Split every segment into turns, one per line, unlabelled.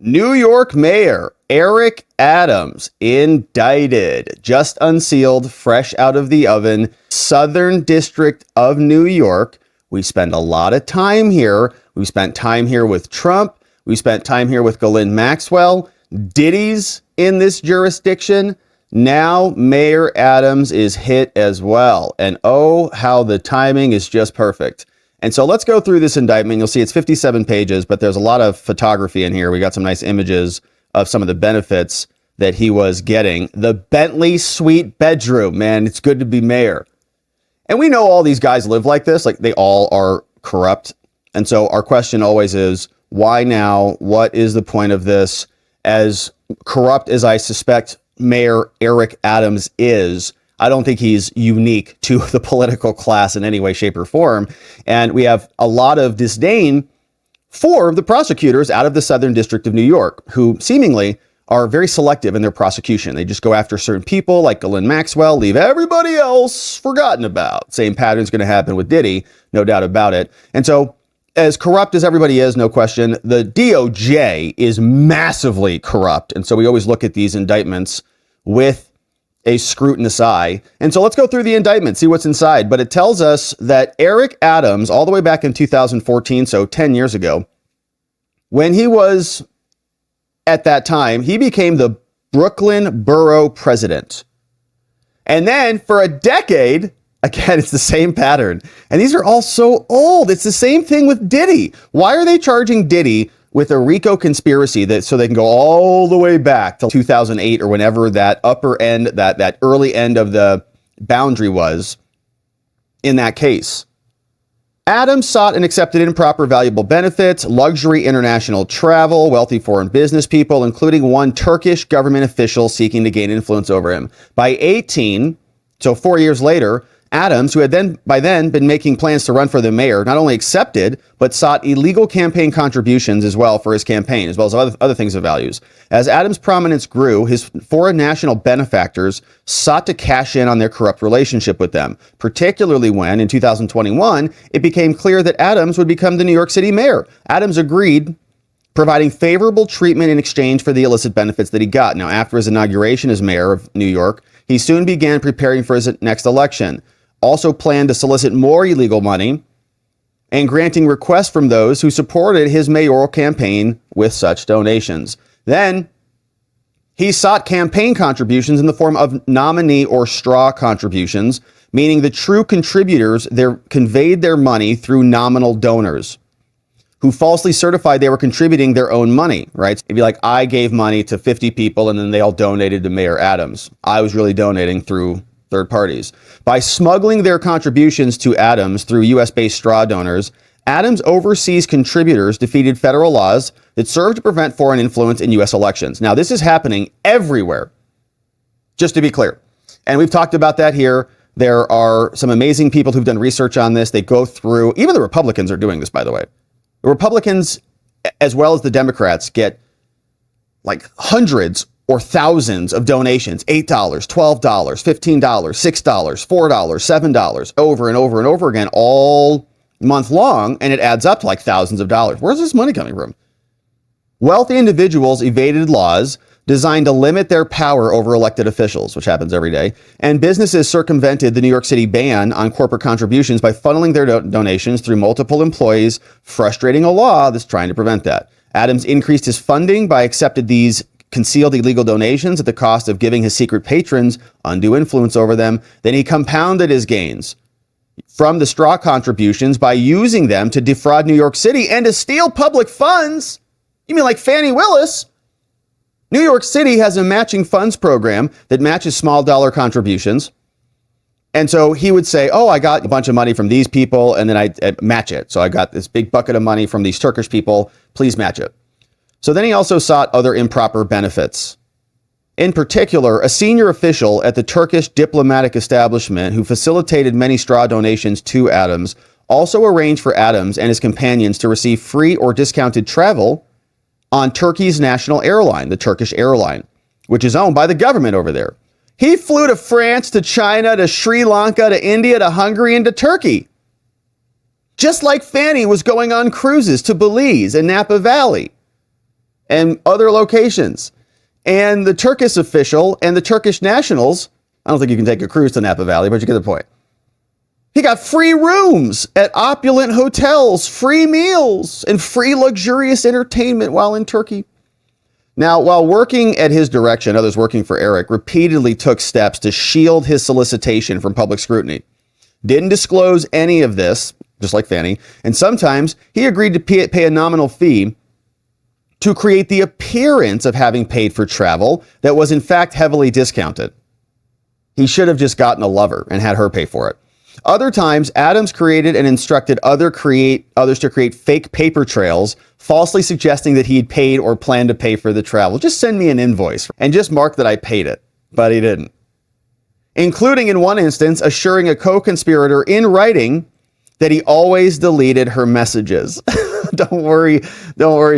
New York Mayor Eric Adams indicted, just unsealed, fresh out of the oven, Southern District of New York. We spend a lot of time here. We spent time here with Trump. We spent time here with Ghislaine Maxwell. Diddy's in this jurisdiction. Now Mayor Adams is hit as well. And oh, how the timing is just perfect. And so let's go through this indictment. You'll see it's 57 pages, but there's a lot of photography in here. We got some nice images of some of the benefits that he was getting. The Bentley suite bedroom, man, it's good to be mayor. And we know all these guys live like this, like they all are corrupt. And so our question always is, why now? What is the point of this? As corrupt as I suspect Mayor Eric Adams is, I don't think he's unique to the political class in any way, shape, or form. And we have a lot of disdain for the prosecutors out of the Southern District of New York, who seemingly are very selective in their prosecution. They just go after certain people like Ghislaine Maxwell, leave everybody else forgotten about. Same pattern's going to happen with Diddy, no doubt about it. And so, as corrupt as everybody is, no question, the DOJ is massively corrupt. And so we always look at these indictments with a scrutinous eye. And so let's go through the indictment, see what's inside. But it tells us that Eric Adams, all the way back in 2014, so 10 years ago, when he was at that time, he became the Brooklyn Borough president. And then for a decade, again, it's the same pattern. And these are all so old. It's the same thing with Diddy. Why are they charging Diddy with a RICO conspiracy that so they can go all the way back to 2008 or whenever that upper end, that early end of the boundary was in that case? Adams sought and accepted improper valuable benefits, luxury international travel, wealthy foreign business people, including one Turkish government official seeking to gain influence over him. By 18, so 4 years later, Adams, who had by then been making plans to run for the mayor, not only accepted, but sought illegal campaign contributions as well for his campaign, as well as other things of values. As Adams' prominence grew, his foreign national benefactors sought to cash in on their corrupt relationship with them, particularly when, in 2021, it became clear that Adams would become the New York City mayor. Adams agreed, providing favorable treatment in exchange for the illicit benefits that he got. Now, after his inauguration as mayor of New York, he soon began preparing for his next election. Also planned to solicit more illegal money and granting requests from those who supported his mayoral campaign with such donations. Then he sought campaign contributions in the form of nominee or straw contributions, meaning the true contributors conveyed their money through nominal donors who falsely certified they were contributing their own money, right? It'd be like, I gave money to 50 people and then they all donated to Mayor Adams. I was really donating through third parties. By smuggling their contributions to Adams through US-based straw donors, Adams' overseas contributors defeated federal laws that serve to prevent foreign influence in US elections. Now, this is happening everywhere, just to be clear. And we've talked about that here. There are some amazing people who've done research on this. They go through, even the Republicans are doing this, by the way. The Republicans, as well as the Democrats, get like hundreds or thousands of donations, $8, $12, $15, $6, $4, $7, over and over and over again, all month long, and it adds up to like thousands of dollars. Where's this money coming from? Wealthy individuals evaded laws designed to limit their power over elected officials, which happens every day, and businesses circumvented the New York City ban on corporate contributions by funneling their donations through multiple employees, frustrating a law that's trying to prevent that. Adams increased his funding by accepting these concealed illegal donations at the cost of giving his secret patrons undue influence over them. Then he compounded his gains from the straw contributions by using them to defraud New York City and to steal public funds. You mean like Fannie Willis? New York City has a matching funds program that matches small dollar contributions. And so he would say, oh, I got a bunch of money from these people, and then I match it. So I got this big bucket of money from these Turkish people. Please match it. So then he also sought other improper benefits. In particular, a senior official at the Turkish diplomatic establishment who facilitated many straw donations to Adams also arranged for Adams and his companions to receive free or discounted travel on Turkey's national airline, the Turkish airline, which is owned by the government over there. He flew to France, to China, to Sri Lanka, to India, to Hungary, and to Turkey. Just like Fannie was going on cruises to Belize and Napa Valley. and other locations. And the Turkish official and the Turkish nationals, I don't think you can take a cruise to Napa Valley, but you get the point. He got free rooms at opulent hotels, free meals, and free luxurious entertainment while in Turkey. Now, while working at his direction, others working for Eric repeatedly took steps to shield his solicitation from public scrutiny. Didn't disclose any of this, just like Fanny, and sometimes he agreed to pay a nominal fee to create the appearance of having paid for travel that was in fact heavily discounted. He should have just gotten a lover and had her pay for it. Other times, Adams created and instructed others to create fake paper trails, falsely suggesting that he'd paid or planned to pay for the travel. Just send me an invoice and just mark that I paid it. But he didn't. Including in one instance, assuring a co-conspirator in writing that he always deleted her messages. Don't worry,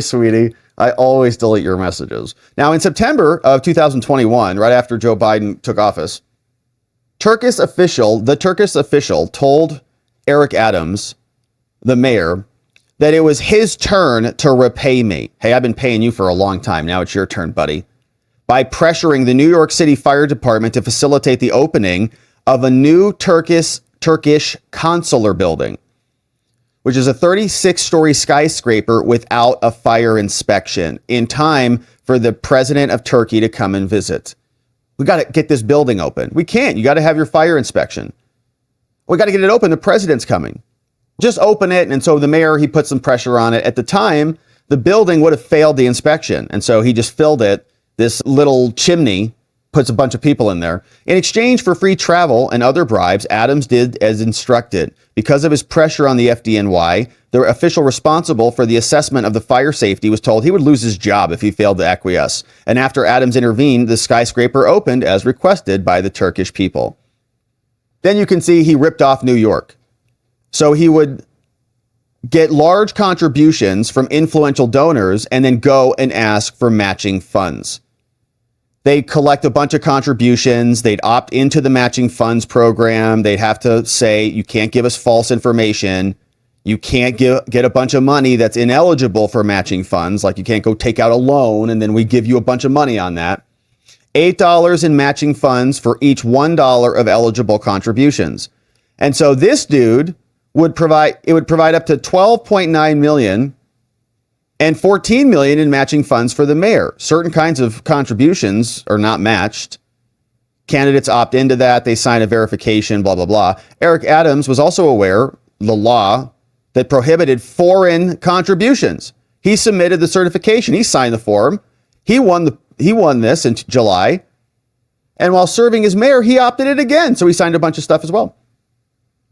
sweetie. I always delete your messages. Now, in September of 2021, right after Joe Biden took office, the Turkish official told Eric Adams, the mayor, that it was his turn to repay me. Hey, I've been paying you for a long time. Now it's your turn, buddy. By pressuring the New York City Fire Department to facilitate the opening of a new Turkish consular building, which is a 36-story skyscraper without a fire inspection, in time for the president of Turkey to come and visit. We got to get this building open. We can't. You got to have your fire inspection. We got to get it open. The president's coming. Just open it. And so the mayor, he put some pressure on it. At the time, the building would have failed the inspection. And so he just filled it. This little chimney puts a bunch of people in there. In exchange for free travel and other bribes, Adams did as instructed. Because of his pressure on the FDNY, the official responsible for the assessment of the fire safety was told he would lose his job if he failed to acquiesce. And after Adams intervened, the skyscraper opened as requested by the Turkish people. Then you can see he ripped off New York. So he would get large contributions from influential donors and then go and ask for matching funds. They'd collect a bunch of contributions. They'd opt into the matching funds program. They'd have to say, you can't give us false information. You can't get a bunch of money that's ineligible for matching funds. Like you can't go take out a loan and then we give you a bunch of money on that. $8 in matching funds for each $1 of eligible contributions. And so this dude would provide up to $12.9 million and $14 million in matching funds for the mayor. Certain kinds of contributions are not matched. Candidates opt into that. They sign a verification, blah, blah, blah. Eric Adams was also aware the law that prohibited foreign contributions. He submitted the certification. He signed the form. He won this in July. And while serving as mayor, he opted it again. So he signed a bunch of stuff as well.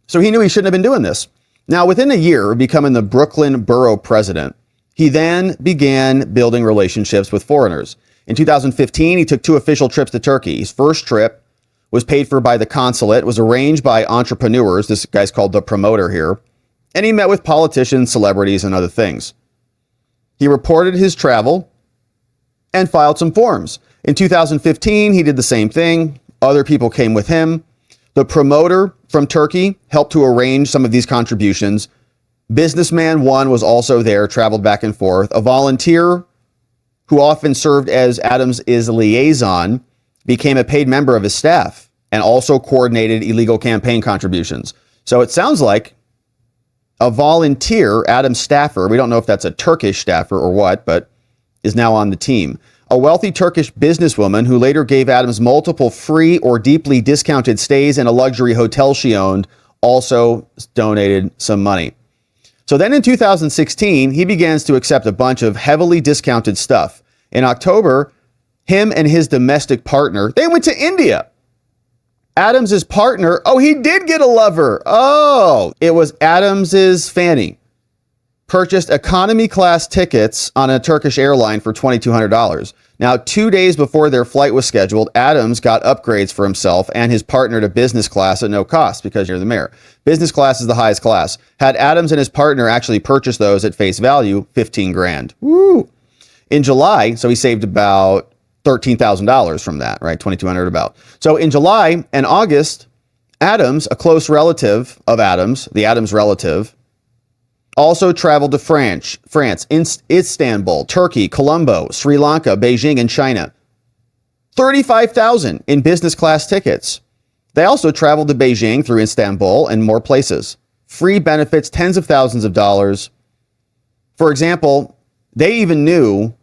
So he knew he shouldn't have been doing this. Now, within a year of becoming the Brooklyn borough president, he then began building relationships with foreigners. In 2015, he took 2 official trips to Turkey. His first trip was paid for by the consulate, was arranged by entrepreneurs. This guy's called the promoter here. And he met with politicians, celebrities, and other things. He reported his travel and filed some forms. In 2015, he did the same thing. Other people came with him. The promoter from Turkey helped to arrange some of these contributions. Businessman 1 was also there, traveled back and forth. A volunteer who often served as Adams' liaison became a paid member of his staff and also coordinated illegal campaign contributions. So it sounds like a volunteer, Adams' staffer, we don't know if that's a Turkish staffer or what, but is now on the team. A wealthy Turkish businesswoman who later gave Adams multiple free or deeply discounted stays in a luxury hotel she owned also donated some money. So then in 2016, he begins to accept a bunch of heavily discounted stuff. In October, him and his domestic partner, they went to India. Adams's partner, he did get a lover. It was Adams's Fanny. Purchased economy class tickets on a Turkish airline for $2,200. Now, 2 days before their flight was scheduled, Adams got upgrades for himself and his partner to business class at no cost because you're the mayor. Business class is the highest class. Had Adams and his partner actually purchased those at face value, $15,000. Woo! In July, so he saved about $13,000 from that, right? $2,200 about. So in July and August, Adams, a close relative of Adams, the Adams relative, Also traveled to France, Istanbul, Turkey, Colombo, Sri Lanka, Beijing, and China. 35,000 in business class tickets. They also traveled to Beijing through Istanbul and more places. Free benefits, tens of thousands of dollars. For example, they even knew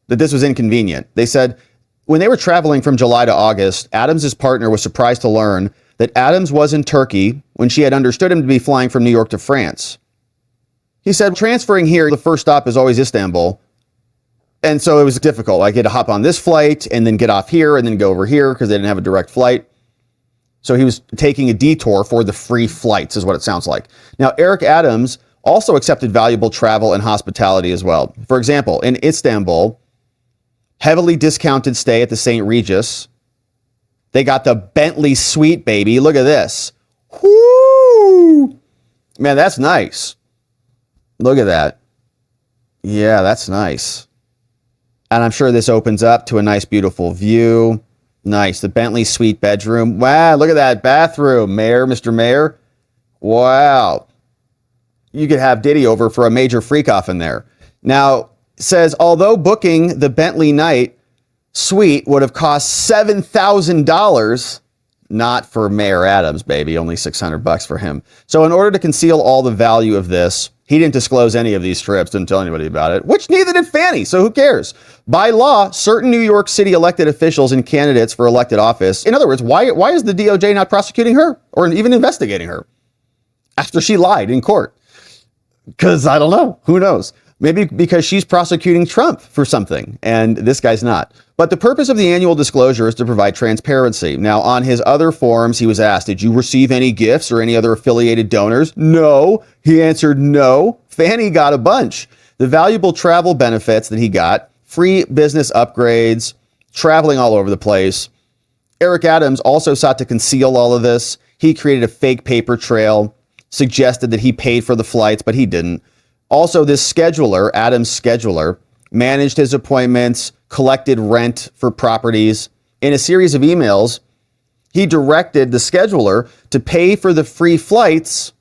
that this was inconvenient. They said when they were traveling from July to August, Adams' partner was surprised to learn that Adams was in Turkey when she had understood him to be flying from New York to France. He said, transferring here, the first stop is always Istanbul. And so it was difficult. I had to hop on this flight and then get off here and then go over here because they didn't have a direct flight. So he was taking a detour for the free flights is what it sounds like. Now, Eric Adams also accepted valuable travel and hospitality as well. For example, in Istanbul, heavily discounted stay at the St. Regis. They got the Bentley suite, baby. Look at this. Whoo! Man, that's nice. Look at that. Yeah, that's nice. And I'm sure this opens up to a nice, beautiful view. Nice. The Bentley suite bedroom. Wow, look at that bathroom, Mayor, Mr. Mayor. Wow. You could have Diddy over for a major freak-off in there. Now, says, although booking the Bentley night suite would have cost $7,000, not for Mayor Adams, baby, only $600 for him. So in order to conceal all the value of this, he didn't disclose any of these trips, didn't tell anybody about it, which neither did Fannie, so who cares? By law, certain New York City elected officials and candidates for elected office, in other words, why is the DOJ not prosecuting her or even investigating her after she lied in court? Because I don't know, who knows? Maybe because she's prosecuting Trump for something and this guy's not. But the purpose of the annual disclosure is to provide transparency. Now, on his other forums, he was asked, did you receive any gifts or any other affiliated donors? No. He answered no. Fannie got a bunch. The valuable travel benefits that he got, free business upgrades, traveling all over the place. Eric Adams also sought to conceal all of this. He created a fake paper trail, suggested that he paid for the flights, but he didn't. Also, this scheduler, Adams' scheduler, managed his appointments, collected rent for properties. In a series of emails, he directed the scheduler to pay for the free flights,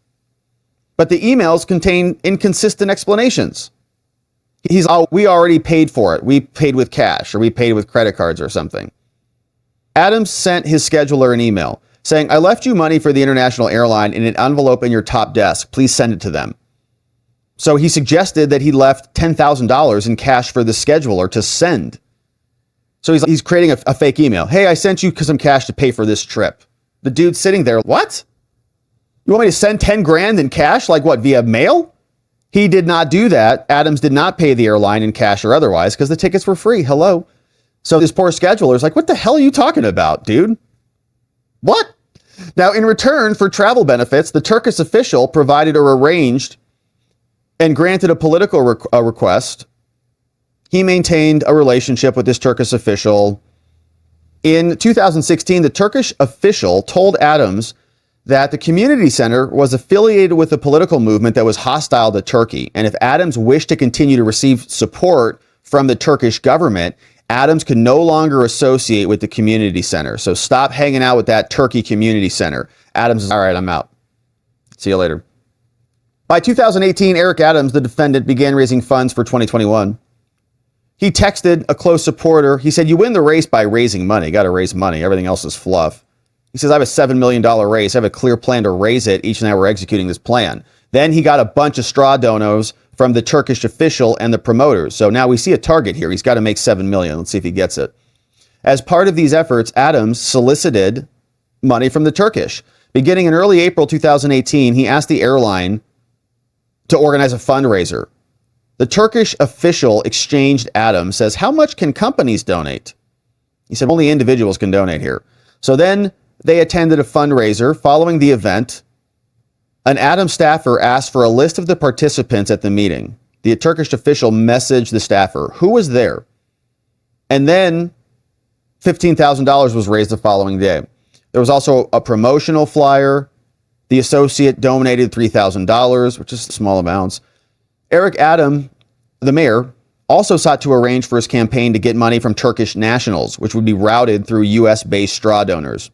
but the emails contain inconsistent explanations. He's, oh, we already paid for it. We paid with cash or we paid with credit cards or something. Adams sent his scheduler an email saying, I left you money for the international airline in an envelope in your top desk. Please send it to them. So he suggested that he left $10,000 in cash for the scheduler to send. So he's creating a fake email. Hey, I sent you some cash to pay for this trip. The dude's sitting there. What? You want me to send 10 grand in cash? Like what, via mail? He did not do that. Adams did not pay the airline in cash or otherwise because the tickets were free. Hello. So this poor scheduler is like, what the hell are you talking about, dude? What? Now, in return for travel benefits, the Turkish official provided or arranged and granted a political request. He maintained a relationship with this Turkish official. In 2016, the Turkish official told Adams that the community center was affiliated with a political movement that was hostile to Turkey. And if Adams wished to continue to receive support from the Turkish government, Adams could no longer associate with the community center. So stop hanging out with that Turkey community center. Adams is, all right, I'm out. See you later. By 2018, Eric Adams, the defendant, began raising funds for 2021. He texted a close supporter. He said, you win the race by raising money. You got to raise money. Everything else is fluff. He says, I have a $7 million raise. I have a clear plan to raise it. Each night we're executing this plan. Then he got a bunch of straw donos from the Turkish official and the promoters. So now we see a target here. He's got to make $7 million. Let's see if he gets it. As part of these efforts, Adams solicited money from the Turkish. Beginning in early April 2018, he asked the airline to organize a fundraiser. The Turkish official exchanged Adams, says, how much can companies donate? He said, only individuals can donate here. So then they attended a fundraiser. Following the event, an Adams staffer asked for a list of the participants at the meeting. The Turkish official messaged the staffer, who was there? And then $15,000 was raised the following day. There was also a promotional flyer. The associate donated $3,000, which is small amounts. Eric Adams, the mayor, also sought to arrange for his campaign to get money from Turkish nationals, which would be routed through U.S.-based straw donors.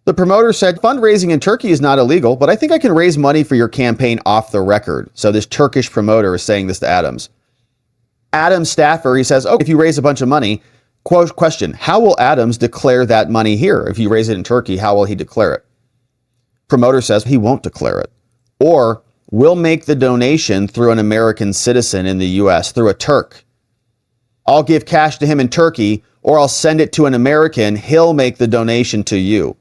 The promoter said, fundraising in Turkey is not illegal, but I think I can raise money for your campaign off the record. So this Turkish promoter is saying this to Adams. Adams' staffer, he says, oh, if you raise a bunch of money, question, how will Adams declare that money here? If you raise it in Turkey, how will he declare it? Promoter says he won't declare it. Or we'll make the donation through an American citizen in the U.S., through a Turk. I'll give cash to him in Turkey, or I'll send it to an American. He'll make the donation to you.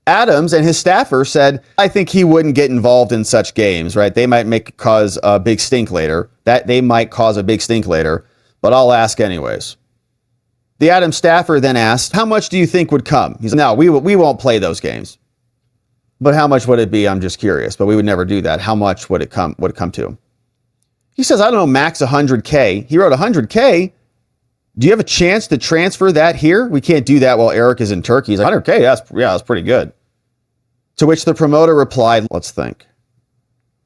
Adams and his staffer said, I think he wouldn't get involved in such games, right? They might cause a big stink later. But I'll ask anyways. The Adams staffer then asked, how much do you think would come? He said, no, we won't play those games. But how much would it be? I'm just curious, but we would never do that. How much would it come to? He says, I don't know, max 100K. He wrote 100K. Do you have a chance to transfer that here? We can't do that while Eric is in Turkey. He's like, 100K, that's pretty good. To which the promoter replied, let's think.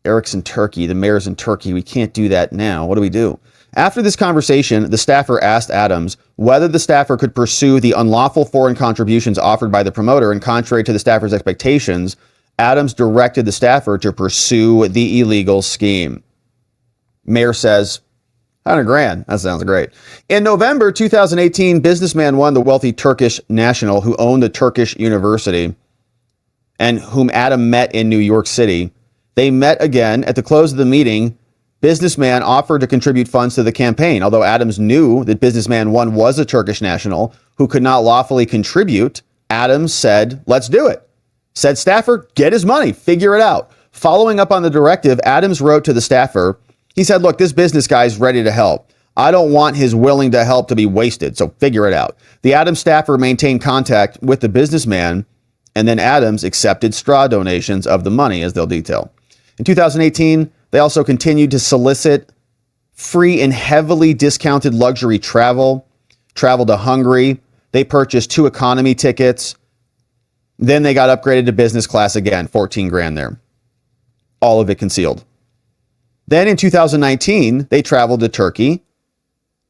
Eric's in Turkey. The mayor's in Turkey. We can't do that now. What do we do? After this conversation, the staffer asked Adams whether the staffer could pursue the unlawful foreign contributions offered by the promoter, and contrary to the staffer's expectations, Adams directed the staffer to pursue the illegal scheme. Mayor says, 100 grand. That sounds great. In November 2018, businessman one, the wealthy Turkish national who owned a Turkish university and whom Adam met in New York City. They met again. At the close of the meeting, businessman offered to contribute funds to the campaign. Although Adams knew that businessman one was a Turkish national who could not lawfully contribute, Adams said, let's do it. Said staffer, get his money, figure it out. Following up on the directive, Adams wrote to the staffer. He said, look, this business guy's ready to help. I don't want his willing to help to be wasted, so figure it out. The Adams staffer maintained contact with the businessman, and then Adams accepted straw donations of the money, as they'll detail. In 2018, they also continued to solicit free and heavily discounted luxury travel to Hungary. They purchased 2 economy tickets. Then they got upgraded to business class again, 14 grand there. All of it concealed. Then in 2019, they traveled to Turkey.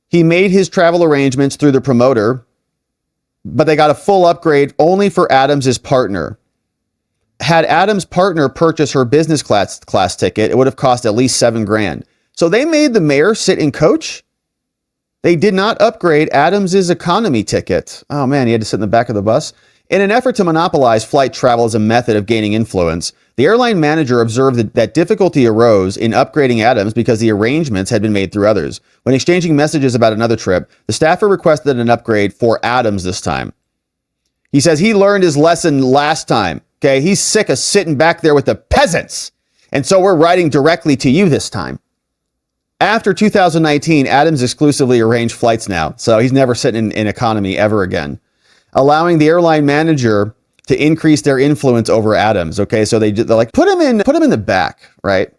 He made his travel arrangements through the promoter, but they got a full upgrade only for Adams's partner. Had Adams' partner purchase her business class ticket, it would have cost at least 7 grand. So they made the mayor sit in coach. They did not upgrade Adams's economy ticket. Oh man, he had to sit in the back of the bus. In an effort to monopolize flight travel as a method of gaining influence, the airline manager observed that difficulty arose in upgrading Adams because the arrangements had been made through others. When exchanging messages about another trip, the staffer requested an upgrade for Adams this time. He says he learned his lesson last time. Okay, he's sick of sitting back there with the peasants. And so we're writing directly to you this time. After 2019, Adams exclusively arranged flights now. So he's never sitting in economy ever again, allowing the airline manager to increase their influence over Adams. Okay, so they're like, put him in the back, right?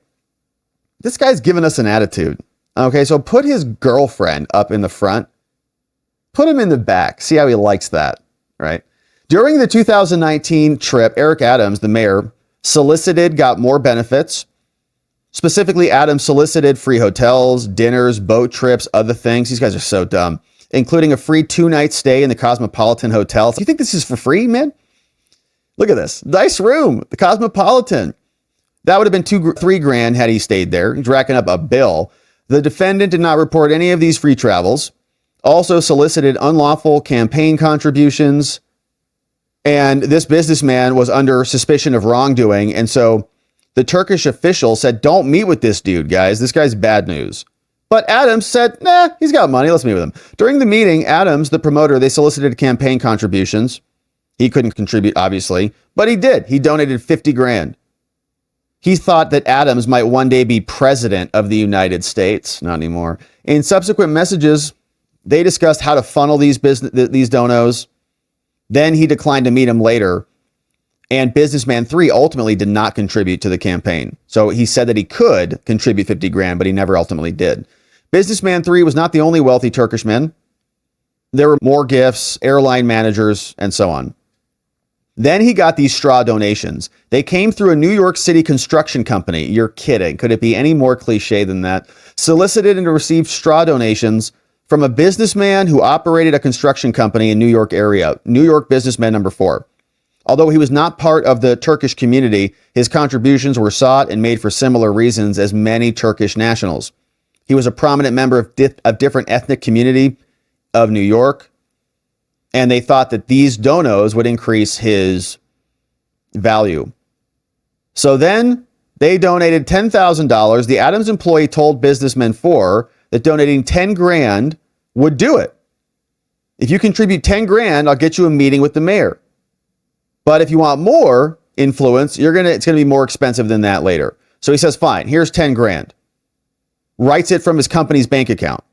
This guy's giving us an attitude. Okay, so put his girlfriend up in the front. Put him in the back. See how he likes that, right? During the 2019 trip, Eric Adams, the mayor, got more benefits. Specifically, Adams solicited free hotels, dinners, boat trips, other things. These guys are so dumb. Including a free 2-night stay in the Cosmopolitan Hotel. Do you think this is for free, man? Look at this. Nice room. The Cosmopolitan. That would have been 3 grand had he stayed there. He's racking up a bill. The defendant did not report any of these free travels. Also solicited unlawful campaign contributions. And this businessman was under suspicion of wrongdoing. And so the Turkish official said, don't meet with this dude, guys. This guy's bad news. But Adams said, nah, he's got money. Let's meet with him. During the meeting, Adams, the promoter, they solicited campaign contributions. He couldn't contribute, obviously, but he did. He donated 50 grand. He thought that Adams might one day be president of the United States. Not anymore. In subsequent messages, they discussed how to funnel these donos. Then he declined to meet him later. And businessman 3 ultimately did not contribute to the campaign. So he said that he could contribute 50 grand, but he never ultimately did. Businessman 3 was not the only wealthy Turkish man. There were more gifts, airline managers, and so on. Then he got these straw donations. They came through a New York City construction company. You're kidding. Could it be any more cliche than that? Solicited and received straw donations from a businessman who operated a construction company in New York area. New York businessman number 4. Although he was not part of the Turkish community, his contributions were sought and made for similar reasons as many Turkish nationals. He was a prominent member of different ethnic community of New York, and they thought that these donos would increase his value. So then they donated $10,000. The Adams employee told businessman 4 that donating 10 grand would do it. If you contribute 10 grand, I'll get you a meeting with the mayor. But if you want more influence, it's going to be more expensive than that later. So he says, fine, here's 10 grand. Writes it from his company's bank account,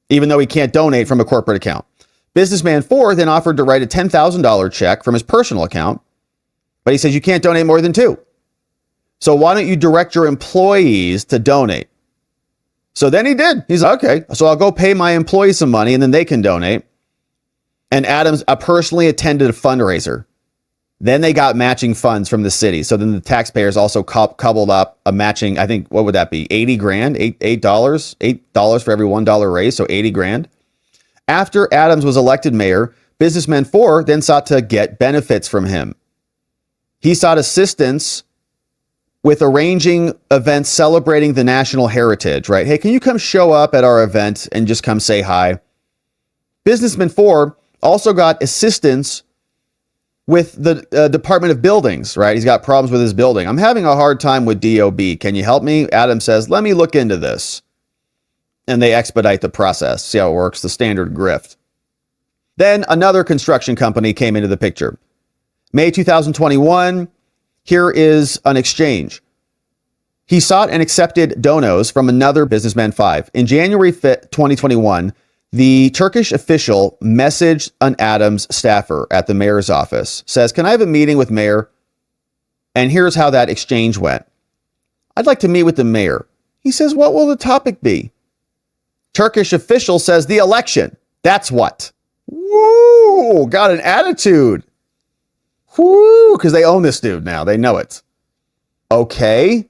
even though he can't donate from a corporate account. Businessman 4 then offered to write a $10,000 check from his personal account, but he says you can't donate more than 2. So why don't you direct your employees to donate? So then he did. He's like, okay, so I'll go pay my employees some money and then they can donate. And Adams personally attended a fundraiser. Then they got matching funds from the city. So then the taxpayers also cobbled up a matching, I think, what would that be? 80 grand, $8 for every $1 raise. So 80 grand. After Adams was elected mayor, businessman 4 then sought to get benefits from him. He sought assistance with arranging events celebrating the national heritage, right? Hey, can you come show up at our event and just come say hi? Businessman 4 also got assistance with the Department of Buildings, right? He's got problems with his building. I'm having a hard time with DOB. Can you help me? Adam says, let me look into this. And they expedite the process. See how it works? The standard grift. Then another construction company came into the picture. May 2021, here is an exchange. He sought and accepted donos from another businessman 5. In January 5th, 2021, the Turkish official messaged an Adams staffer at the mayor's office, says, can I have a meeting with mayor? And here's how that exchange went. I'd like to meet with the mayor. He says, what will the topic be? Turkish official says, the election. That's what. Woo, got an attitude. Whoo, because they own this dude now. They know it. Okay,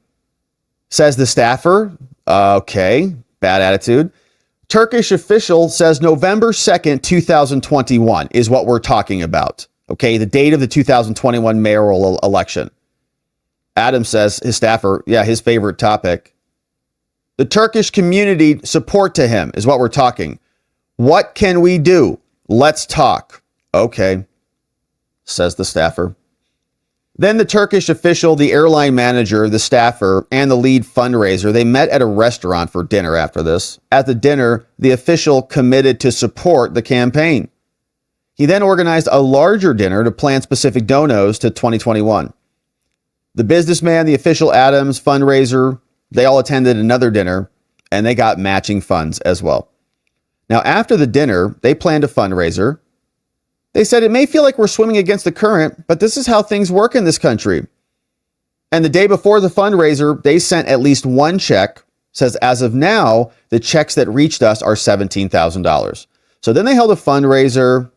says the staffer. Okay, bad attitude. Turkish official says November 2nd, 2021 is what we're talking about. Okay, the date of the 2021 mayoral election. Adam says, his staffer, yeah, his favorite topic. The Turkish community support to him is what we're talking. What can we do? Let's talk. Okay, says the staffer. Then the Turkish official, the airline manager, the staffer, and the lead fundraiser, they met at a restaurant for dinner after this. At the dinner, the official committed to support the campaign. He then organized a larger dinner to plan specific donos to 2021. The businessman, the official Adams, fundraiser, they all attended another dinner, and they got matching funds as well. Now, after the dinner, they planned a fundraiser. They said it may feel like we're swimming against the current, but this is how things work in this country. And the day before the fundraiser, they sent at least one check. Says as of now, the checks that reached us are $17,000. So then they held a fundraiser,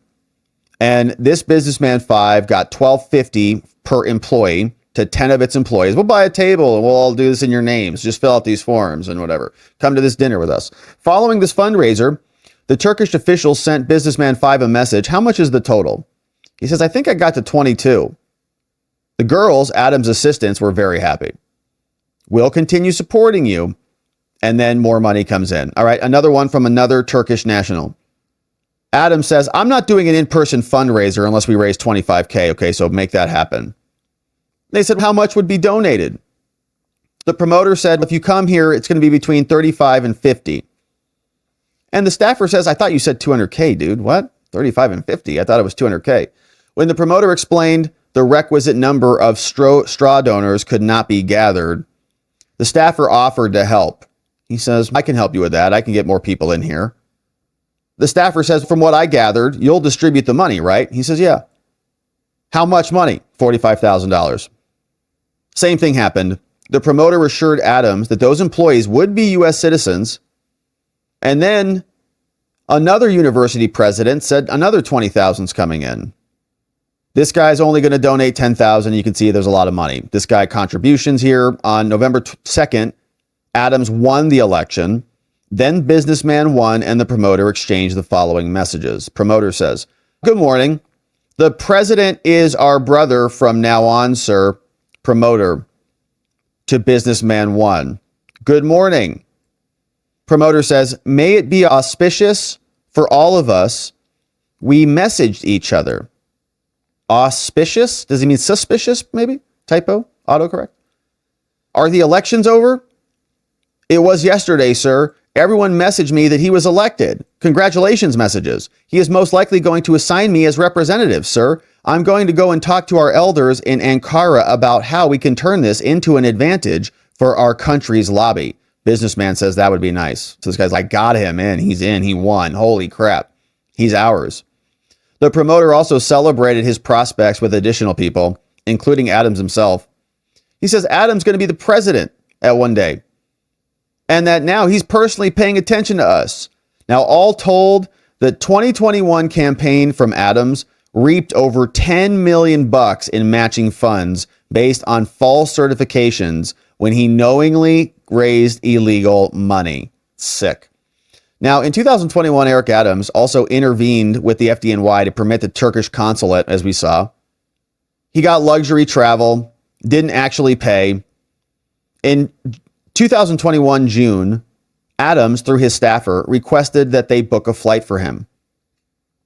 and this businessman 5 got $1,250 per employee to 10 of its employees. We'll buy a table and we'll all do this in your names. Just fill out these forms and whatever. Come to this dinner with us. Following this fundraiser, the Turkish official sent businessman 5 a message. How much is the total? He says, I think I got to 22. The girls, Adam's assistants, were very happy. We'll continue supporting you. And then more money comes in. All right, another one from another Turkish national. Adam says, I'm not doing an in-person fundraiser unless we raise 25K. Okay, so make that happen. They said, how much would be donated? The promoter said, if you come here, it's going to be between 35 and 50. And the staffer says, I thought you said 200K, dude. What? 35 and 50. I thought it was 200K. When the promoter explained the requisite number of straw donors could not be gathered, the staffer offered to help. He says, I can help you with that. I can get more people in here. The staffer says, from what I gathered, you'll distribute the money, right? He says, yeah. How much money? $45,000. Same thing happened. The promoter assured Adams that those employees would be U.S. citizens. And then another university president said another 20,000 is coming in. This guy's only going to donate 10,000. You can see there's a lot of money. This guy contributions here on November 2nd. Adams won the election. Then businessman won and the promoter exchanged the following messages. Promoter says, good morning. The president is our brother from now on, sir. Promoter to businessman one. Good morning. Promoter says, may it be auspicious for all of us. We messaged each other. Auspicious? Does he mean suspicious, maybe? Typo? Autocorrect? Are the elections over? It was yesterday, sir. Everyone messaged me that he was elected. Congratulations messages. He is most likely going to assign me as representative, sir. I'm going to go and talk to our elders in Ankara about how we can turn this into an advantage for our country's lobby. Businessman says that would be nice. So this guy's like, got him in. He's in. He won. Holy crap. He's ours. The promoter also celebrated his prospects with additional people, including Adams himself. He says Adams going to be the president at one day, and that now he's personally paying attention to us. Now, all told, the 2021 campaign from Adams reaped over $10 million in matching funds based on false certifications when he knowingly raised illegal money. Sick. Now, in 2021, Eric Adams also intervened with the FDNY to permit the Turkish consulate, as we saw. He got luxury travel, didn't actually pay. In 2021 June, Adams, through his staffer, requested that they book a flight for him.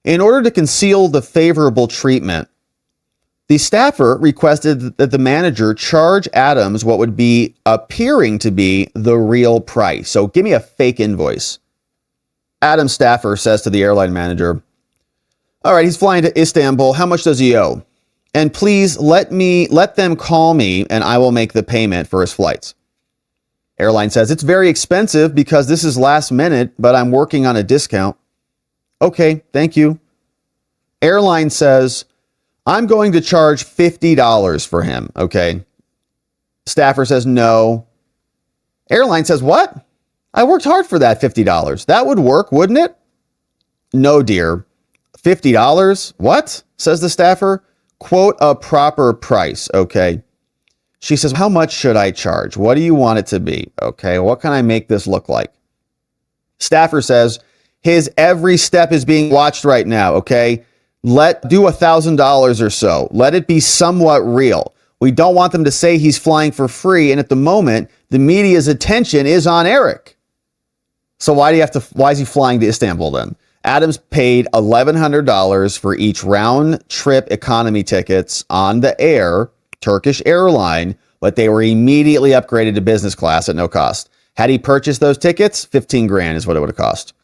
In order to conceal the favorable treatment, the staffer requested that the manager charge Adams what would be appearing to be the real price. So give me a fake invoice. Adams' staffer says to the airline manager, all right, he's flying to Istanbul. How much does he owe? And please let them call me and I will make the payment for his flights. Airline says, it's very expensive because this is last minute, but I'm working on a discount. Okay, thank you. Airline says, I'm going to charge $50 for him. Okay. Staffer says, no. Airline says, what? I worked hard for that $50. That would work, wouldn't it? No, dear. $50? What? Says the staffer. Quote a proper price. Okay. She says, how much should I charge? What do you want it to be? Okay. What can I make this look like? Staffer says, his every step is being watched right now. Okay. Do $1,000 or so. Let it be somewhat real. We don't want them to say he's flying for free. And at the moment, the media's attention is on Eric. So why is he flying to Istanbul then? Adams paid $1,100 for each round trip economy tickets on the Air, Turkish airline, but they were immediately upgraded to business class at no cost. Had he purchased those tickets, 15 grand is what it would have cost.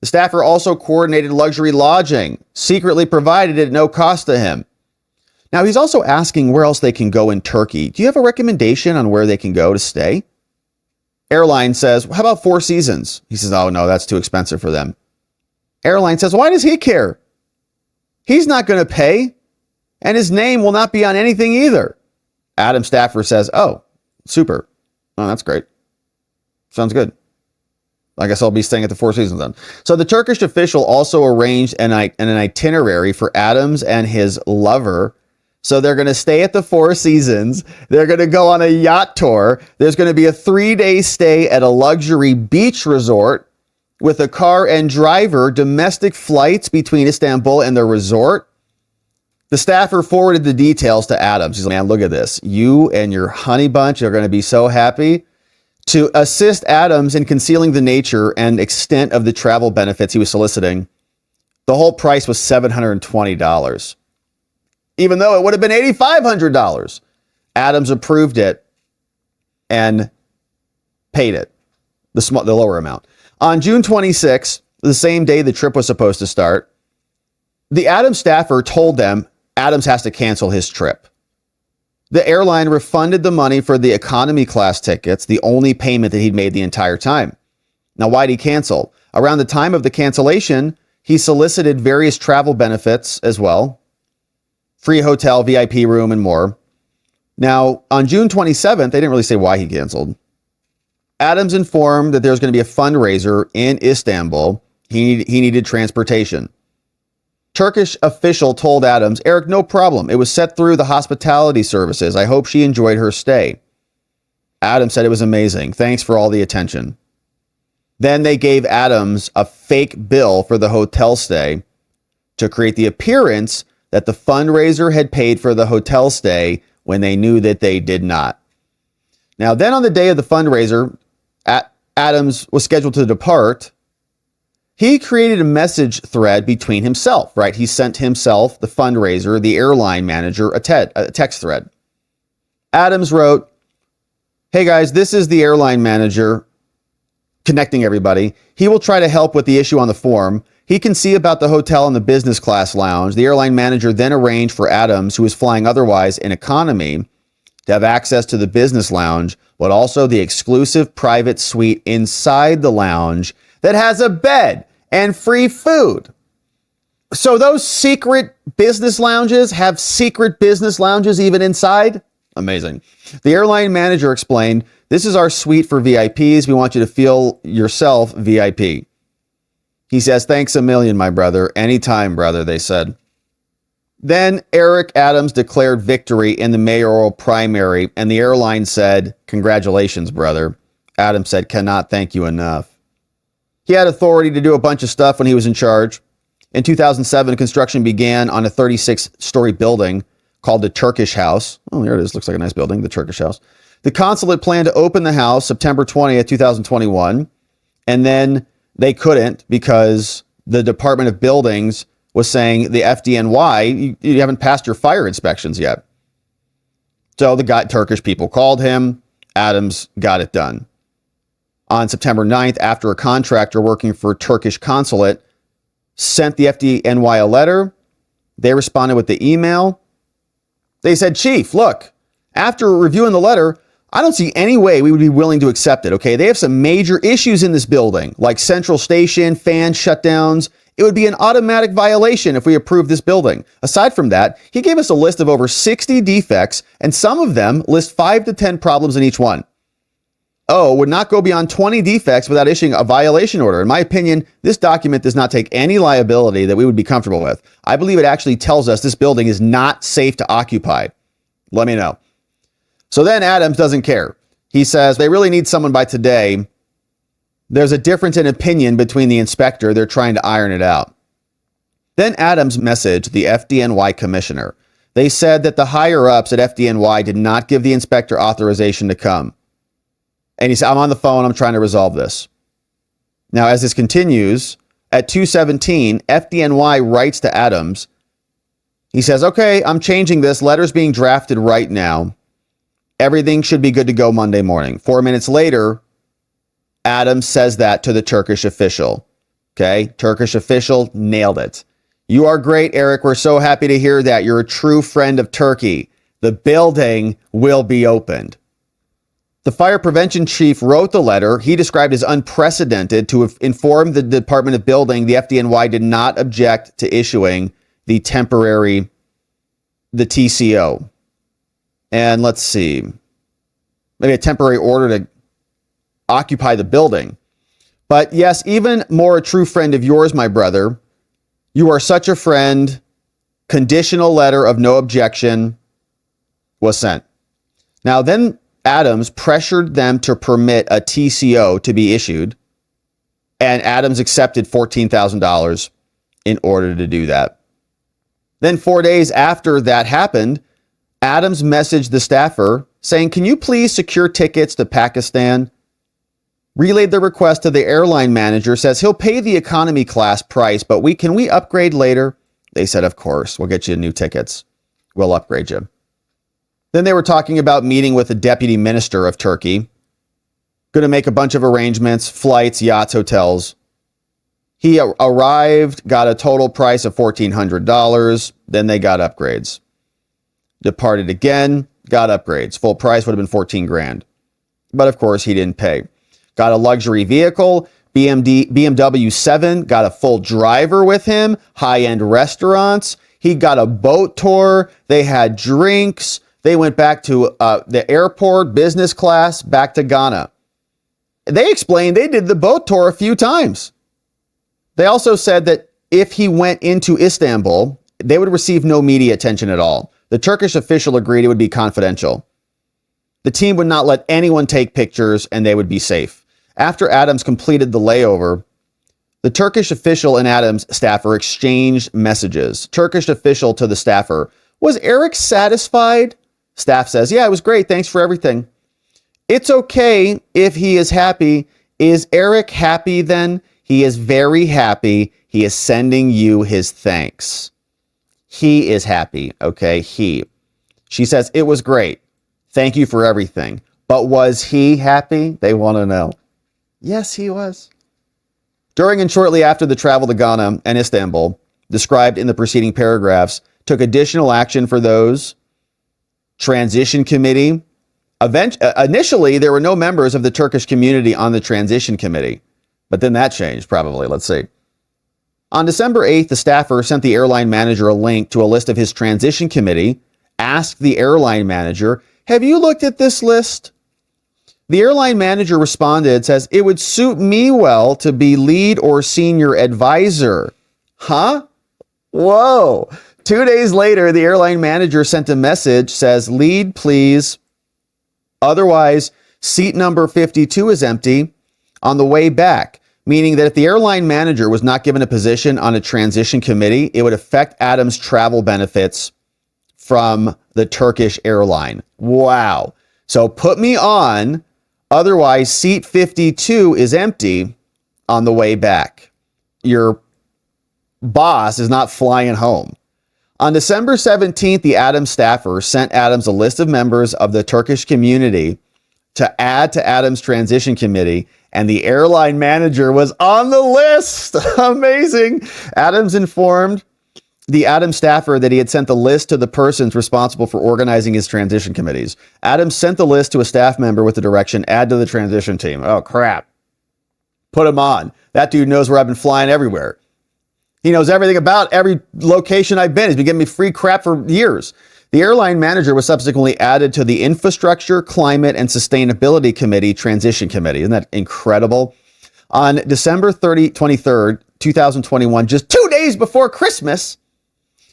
The staffer also coordinated luxury lodging, secretly provided at no cost to him. Now, he's also asking where else they can go in Turkey. Do you have a recommendation on where they can go to stay? Airline says, how about Four Seasons? He says, oh, no, that's too expensive for them. Airline says, why does he care? He's not going to pay, and his name will not be on anything either. Adam Staffer says, oh, super. Oh, that's great. Sounds good. I guess I'll be staying at the Four Seasons then. So the Turkish official also arranged an itinerary for Adams and his lover. So they're going to stay at the Four Seasons. They're going to go on a yacht tour. There's going to be a 3-day stay at a luxury beach resort with a car and driver, domestic flights between Istanbul and the resort. The staffer forwarded the details to Adams. He's like, man, look at this. You and your honey bunch are going to be so happy. To assist Adams in concealing the nature and extent of the travel benefits he was soliciting, the whole price was $720. Even though it would have been $8,500. Adams approved it and paid it, the lower amount. On June 26th, the same day the trip was supposed to start, the Adams staffer told them Adams has to cancel his trip. The airline refunded the money for the economy class tickets, the only payment that he'd made the entire time. Now, why'd he cancel? Around the time of the cancellation, he solicited various travel benefits as well. Free hotel, VIP room, and more. Now, on June 27th, they didn't really say why he canceled. Adams informed that there was going to be a fundraiser in Istanbul. He needed transportation. Turkish official told Adams, Eric, no problem. It was set through the hospitality services. I hope she enjoyed her stay. Adams said it was amazing. Thanks for all the attention. Then they gave Adams a fake bill for the hotel stay to create the appearance that the fundraiser had paid for the hotel stay when they knew that they did not. Now, then on the day of the fundraiser, Adams was scheduled to depart. He created a message thread between himself, right? He sent himself, the fundraiser, the airline manager, a text thread. Adams wrote, "Hey guys, this is the airline manager," connecting everybody. "He will try to help with the issue on the form. He can see about the hotel and the business class lounge." The airline manager then arranged for Adams, who was flying otherwise in economy, to have access to the business lounge, but also the exclusive private suite inside the lounge that has a bed and free food. So those secret business lounges have secret business lounges even inside? Amazing. The airline manager explained, "This is our suite for VIPs. We want you to feel yourself VIP." He says, "Thanks a million, my brother. Anytime, brother," they said. Then Eric Adams declared victory in the mayoral primary, and the airline said, "Congratulations, brother." Adams said, "Cannot thank you enough." He had authority to do a bunch of stuff when he was in charge. In 2007, construction began on a 36-story building called the Turkish House. Oh, there it is. Looks like a nice building, the Turkish House. The consulate planned to open the house September 20th, 2021, and then they couldn't because the Department of Buildings was saying, the FDNY, you haven't passed your fire inspections yet. So the Turkish people called him. Adams got it done. On September 9th, after a contractor working for Turkish consulate sent the FDNY a letter, they responded with the email. They said, "Chief, look, after reviewing the letter, I don't see any way we would be willing to accept it, okay? They have some major issues in this building, like central station, fan shutdowns. It would be an automatic violation if we approved this building. Aside from that, he gave us a list of over 60 defects, and some of them list 5 to 10 problems in each one. Oh, would not go beyond 20 defects without issuing a violation order. In my opinion, this document does not take any liability that we would be comfortable with. I believe it actually tells us this building is not safe to occupy. Let me know." So then Adams doesn't care. He says they really need someone by today. There's a difference in opinion between the inspector. They're trying to iron it out. Then Adams messaged the FDNY commissioner. They said that the higher ups at FDNY did not give the inspector authorization to come. And he said, "I'm on the phone. I'm trying to resolve this." Now, as this continues, at 2:17, FDNY writes to Adams. He says, "Okay, I'm changing this. Letter's being drafted right now. Everything should be good to go Monday morning." 4 minutes later, Adams says that to the Turkish official. Okay, Turkish official nailed it. "You are great, Eric. We're so happy to hear that. You're a true friend of Turkey. The building will be opened." The fire prevention chief wrote the letter he described as unprecedented to have informed the Department of Building the FDNY did not object to issuing the TCO. And let's see, maybe a temporary order to occupy the building. But yes, even more a true friend of yours, my brother. You are such a friend. Conditional letter of no objection was sent. Now then, Adams pressured them to permit a TCO to be issued, and Adams accepted $14,000 in order to do that. Then 4 days after that happened, Adams messaged the staffer saying, "Can you please secure tickets to Pakistan?" Relayed the request to the airline manager, says he'll pay the economy class price, but can we upgrade later? They said, "Of course, we'll get you new tickets. We'll upgrade you." Then they were talking about meeting with the deputy minister of Turkey. Going to make a bunch of arrangements, flights, yachts, hotels. He arrived, got a total price of $1,400. Then they got upgrades. Departed again, got upgrades. Full price would have been 14 grand. But of course, he didn't pay. Got a luxury vehicle, BMW 7, got a full driver with him, high-end restaurants. He got a boat tour. They had drinks. They went back to the airport, business class, back to Ghana. They explained they did the boat tour a few times. They also said that if he went into Istanbul, they would receive no media attention at all. The Turkish official agreed it would be confidential. The team would not let anyone take pictures and they would be safe. After Adams completed the layover, The Turkish official and Adams staffer exchanged messages. Turkish official to the staffer, was Eric satisfied? Staff says, yeah, it was great. Thanks for everything. It's okay if he is happy. Is Eric happy then? He is very happy. He is sending you his thanks. He is happy. Okay, he. She says, it was great. Thank you for everything. But was he happy? They want to know. Yes, he was. During and shortly after the travel to Ghana and Istanbul, described in the preceding paragraphs, took additional action for those. Transition committee. Initially, there were no members of the Turkish community on the transition committee, but then that changed probably. Let's see. On December 8th, the staffer sent the airline manager a link to a list of his transition committee, asked the airline manager, have you looked at this list? The airline manager responded, says, it would suit me well to be lead or senior advisor. Huh? Whoa. 2 days later, the airline manager sent a message, says, lead, please. Otherwise, seat number 52 is empty on the way back, meaning that if the airline manager was not given a position on a transition committee, it would affect Adams' travel benefits from the Turkish airline. Wow. So put me on, otherwise seat 52 is empty on the way back. Your boss is not flying home. On December 17th, the Adams staffer sent Adams a list of members of the Turkish community to add to Adams' transition committee, and the airline manager was on the list. Amazing. Adams informed the Adams staffer that he had sent the list to the persons responsible for organizing his transition committees. Adams sent the list to a staff member with the direction, add to the transition team. Oh, crap. Put him on. That dude knows where I've been flying everywhere. He knows everything about every location I've been. He's been giving me free crap for years. The airline manager was subsequently added to the Infrastructure, Climate, and Sustainability Committee Transition Committee. Isn't that incredible? On December 23rd, 2021, just 2 days before Christmas,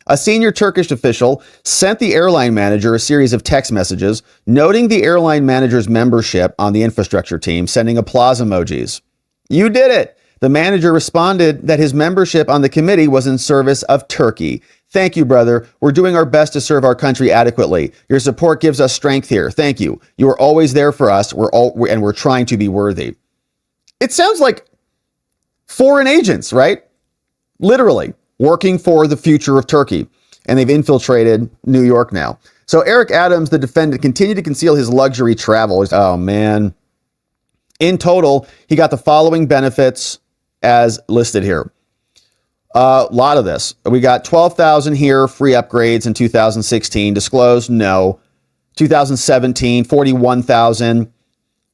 a senior Turkish official sent the airline manager a series of text messages noting the airline manager's membership on the infrastructure team, sending applause emojis. You did it. The manager responded that his membership on the committee was in service of Turkey. Thank you, brother. We're doing our best to serve our country adequately. Your support gives us strength here. Thank you. You are always there for us. We're trying to be worthy. It sounds like foreign agents, right? Literally working for the future of Turkey. And they've infiltrated New York now. So Eric Adams, the defendant, continued to conceal his luxury travel. Oh, man. In total, he got the following benefits as listed here. A lot of this. We got $12,000 here, free upgrades in 2016. Disclosed? No. 2017, $41,000.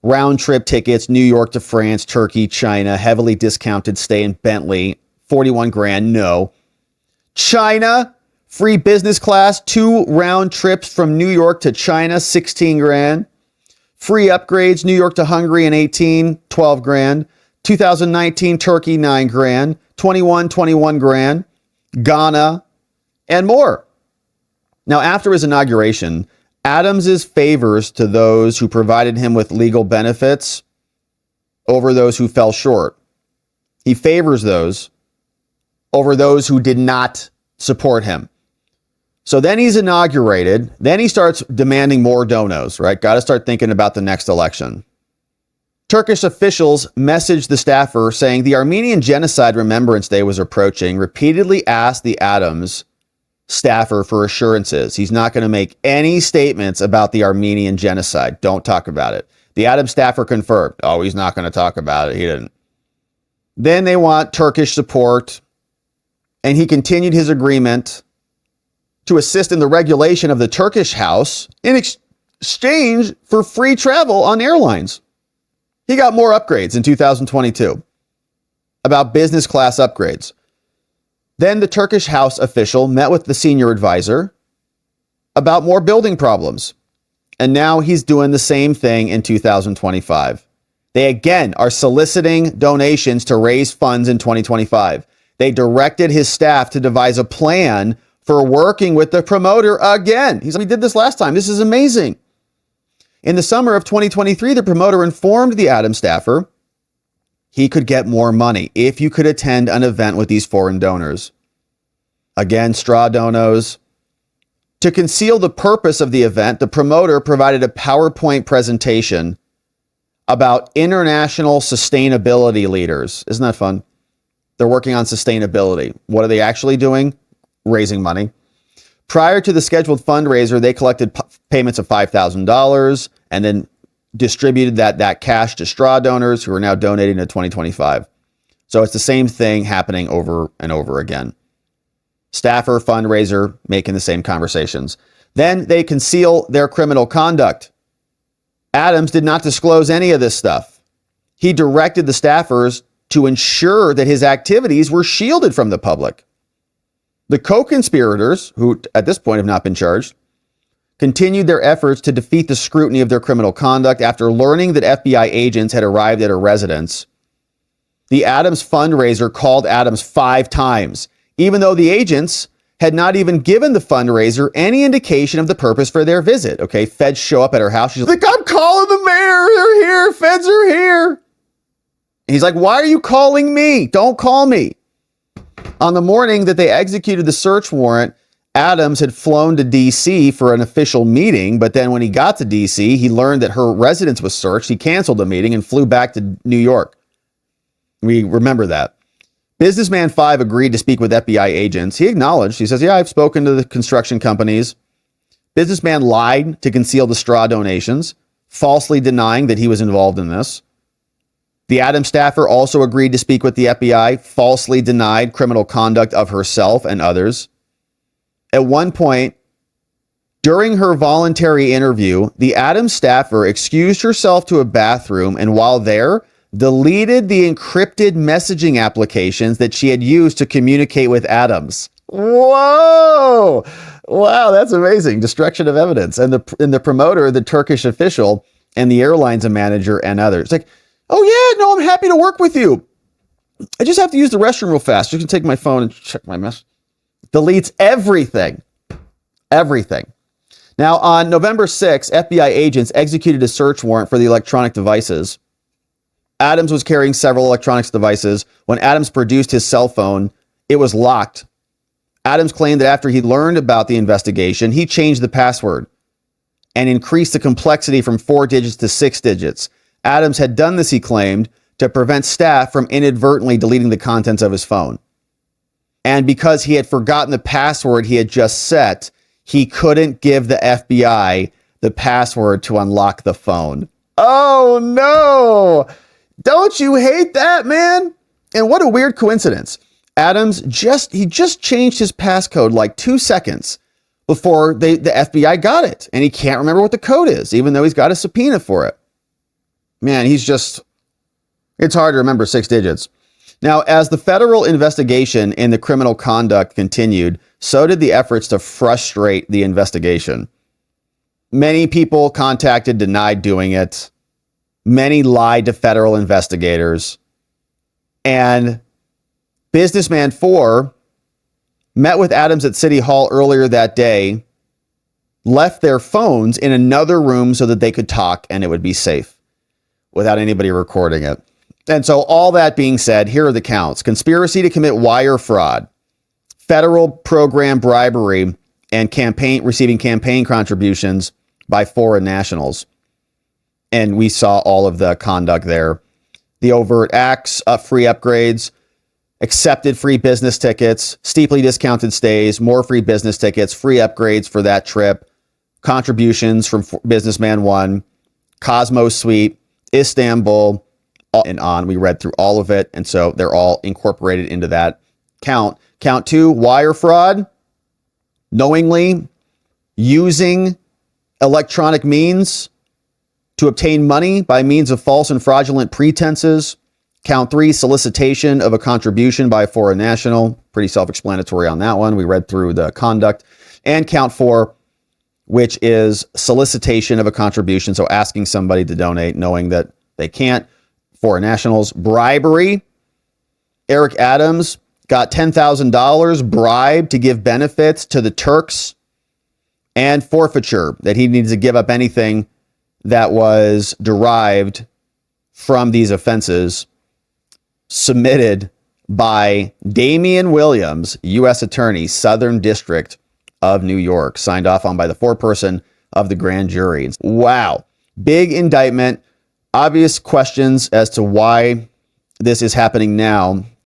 Round trip tickets, New York to France, Turkey, China, heavily discounted stay in Bentley, $41,000. No. China, free business class, 2 round trips from New York to China, $16,000. Free upgrades, New York to Hungary in 18, $12,000. 2019, Turkey, $9,000. 21, $21,000. Ghana, and more. Now, after his inauguration, Adams's favors to those who provided him with legal benefits over those who fell short. He favors those over those who did not support him. So then he's inaugurated. Then he starts demanding more donos, right? Got to start thinking about the next election. Turkish officials messaged the staffer saying the Armenian Genocide Remembrance Day was approaching, repeatedly asked the Adams staffer for assurances. He's not going to make any statements about the Armenian genocide. Don't talk about it. The Adams staffer confirmed. Oh, he's not going to talk about it. He didn't. Then they want Turkish support. And he continued his agreement to assist in the regulation of the Turkish house in exchange for free travel on airlines. He got more upgrades in 2022, about business class upgrades. Then the Turkish house official met with the senior advisor about more building problems. And now he's doing the same thing in 2025. They again are soliciting donations to raise funds in 2025. They directed his staff to devise a plan for working with the promoter again. He said, we did this last time. This is amazing. In the summer of 2023, the promoter informed the Adams staffer he could get more money if you could attend an event with these foreign donors. Again, straw donos. To conceal the purpose of the event, the promoter provided a PowerPoint presentation about international sustainability leaders. Isn't that fun? They're working on sustainability. What are they actually doing? Raising money. Prior to the scheduled fundraiser, they collected payments of $5,000 and then distributed that cash to straw donors who are now donating to 2025. So it's the same thing happening over and over again. Staffer, fundraiser, making the same conversations. Then they conceal their criminal conduct. Adams did not disclose any of this stuff. He directed the staffers to ensure that his activities were shielded from the public. The co-conspirators, who at this point have not been charged, continued their efforts to defeat the scrutiny of their criminal conduct after learning that FBI agents had arrived at her residence. The Adams fundraiser called Adams 5 times, even though the agents had not even given the fundraiser any indication of the purpose for their visit. Okay, feds show up at her house. She's like, I'm calling the mayor. They're here. Feds are here. And he's like, why are you calling me? Don't call me. On the morning that they executed the search warrant, Adams had flown to D.C. for an official meeting, but then when he got to D.C., he learned that her residence was searched. He canceled the meeting and flew back to New York. We remember that. Businessman 5 agreed to speak with FBI agents. He acknowledged, he says, yeah, I've spoken to the construction companies. Businessman lied to conceal the straw donations, falsely denying that he was involved in this. The Adams staffer also agreed to speak with the FBI, falsely denied criminal conduct of herself and others. At one point, during her voluntary interview, the Adams staffer excused herself to a bathroom and while there, deleted the encrypted messaging applications that she had used to communicate with Adams. Whoa! Wow, that's amazing. Destruction of evidence. And the promoter, the Turkish official, and the airline's manager and others. Like, oh yeah, no, I'm happy to work with you. I just have to use the restroom real fast. You can take my phone and check my mess. Deletes everything. Everything. Now, on November 6th, FBI agents executed a search warrant for the electronic devices. Adams was carrying several electronics devices. When Adams produced his cell phone, it was locked. Adams claimed that after he learned about the investigation, he changed the password and increased the complexity from 4 digits to 6 digits. Adams had done this, he claimed, to prevent staff from inadvertently deleting the contents of his phone. And because he had forgotten the password he had just set, he couldn't give the FBI the password to unlock the phone. Oh no! Don't you hate that, man? And what a weird coincidence. Adams just changed his passcode like 2 seconds before the FBI got it. And he can't remember what the code is, even though he's got a subpoena for it. Man, it's hard to remember 6 digits. Now, as the federal investigation in the criminal conduct continued, so did the efforts to frustrate the investigation. Many people contacted, denied doing it. Many lied to federal investigators. And Businessman 4 met with Adams at City Hall earlier that day, left their phones in another room so that they could talk and it would be safe without anybody recording it. And so all that being said, here are the counts. Conspiracy to commit wire fraud, federal program bribery, and receiving campaign contributions by foreign nationals. And we saw all of the conduct there. The overt acts, free upgrades, accepted free business tickets, steeply discounted stays, more free business tickets, free upgrades for that trip, contributions from Businessman 1, Cosmos Suite, Istanbul, and on. We read through all of it. And so they're all incorporated into that count. Count 2, wire fraud, knowingly using electronic means to obtain money by means of false and fraudulent pretenses. Count 3, solicitation of a contribution by a foreign national. Pretty self-explanatory on that one. We read through the conduct. And count 4, which is solicitation of a contribution. So asking somebody to donate, knowing that they can't. Foreign nationals. Bribery. Eric Adams got $10,000 bribed to give benefits to the Turks. And forfeiture, that he needs to give up anything that was derived from these offenses. submitted by Damian Williams, U.S. Attorney, Southern District of New York, signed off on by the foreperson of the grand jury. Wow. Big indictment. Obvious questions as to why this is happening now.